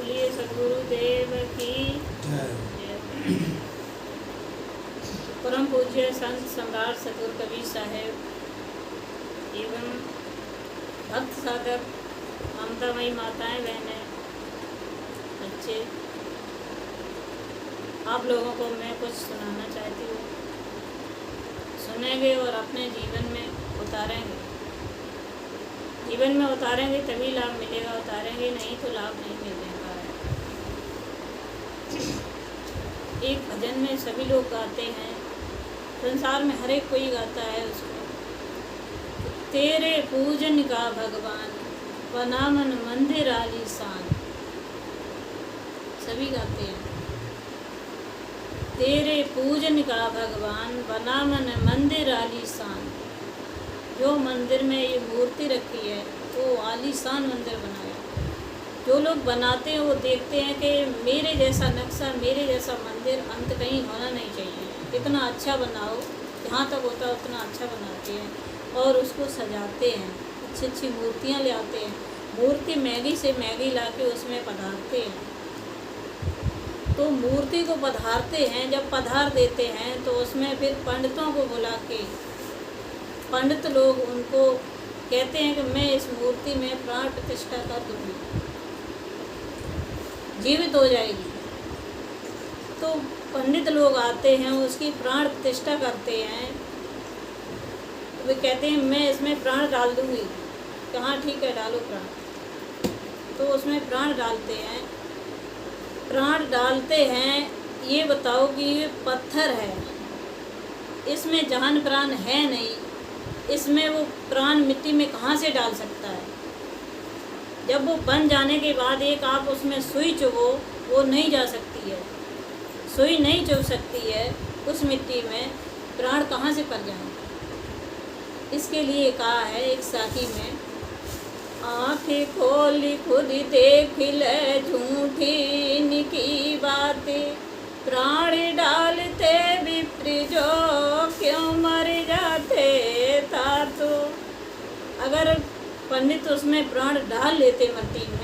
बोलिए सद्गुरुदेव की जय। जय। परम पूज्य संत सम्राट सतगुरु कबीर साहेब एवं भक्त साधक ममतामयी माताएं बहनें बच्चे, आप लोगों को मैं कुछ सुनाना चाहती हूँ। सुनेंगे और अपने जीवन में उतारेंगे। जीवन में उतारेंगे तभी लाभ मिलेगा, उतारेंगे नहीं तो लाभ नहीं मिलेगा। एक भजन में सभी लोग गाते हैं, संसार में हर एक कोई गाता है उसको। तेरे पूजन का भगवान बना मन मंदिर आलीशान, सभी गाते हैं। तेरे पूजन का भगवान बना मन मंदिर आलीशान। जो मंदिर में ये मूर्ति रखी है वो आलीशान मंदिर बनाया। जो लोग बनाते हैं वो देखते हैं कि मेरे जैसा नक्शा, मेरे जैसा मंदिर अंत कहीं होना नहीं चाहिए। इतना अच्छा बनाओ, जहाँ तक होता है उतना अच्छा बनाते हैं और उसको सजाते हैं। अच्छी अच्छी मूर्तियाँ ले आते हैं। मूर्ति महंगी से महंगी ला के उसमें पधारते हैं। तो मूर्ति को पधारते हैं, जब पधार देते हैं तो उसमें फिर पंडितों को बुला के पंडित लोग उनको कहते हैं कि मैं इस मूर्ति में प्राण प्रतिष्ठा कर दूँगी, जीवित हो जाएगी। तो पंडित लोग आते हैं, उसकी प्राण प्रतिष्ठा करते हैं। तो वे कहते हैं मैं इसमें प्राण डाल दूँगी। कहाँ ठीक है, डालो प्राण। तो उसमें प्राण डालते हैं। प्राण डालते हैं, ये बताओ कि ये पत्थर है, इसमें जान प्राण है नहीं, इसमें वो प्राण मिट्टी में कहाँ से डाल सकता है। जब वो बन जाने के बाद एक आप उसमें सुई चुभो, वो नहीं जा सकती है, सुई नहीं चुभ सकती है उस मिट्टी में, प्राण कहाँ से पड़ जाएंगे। इसके लिए कहा है एक साखी में, आँखें खोली खुद देख ले झूठी निकी बातें, प्राण डालते विप्र जो क्यों मर जाते था। तो अगर पंडित उसमें प्राण डाल लेते मिट्टी में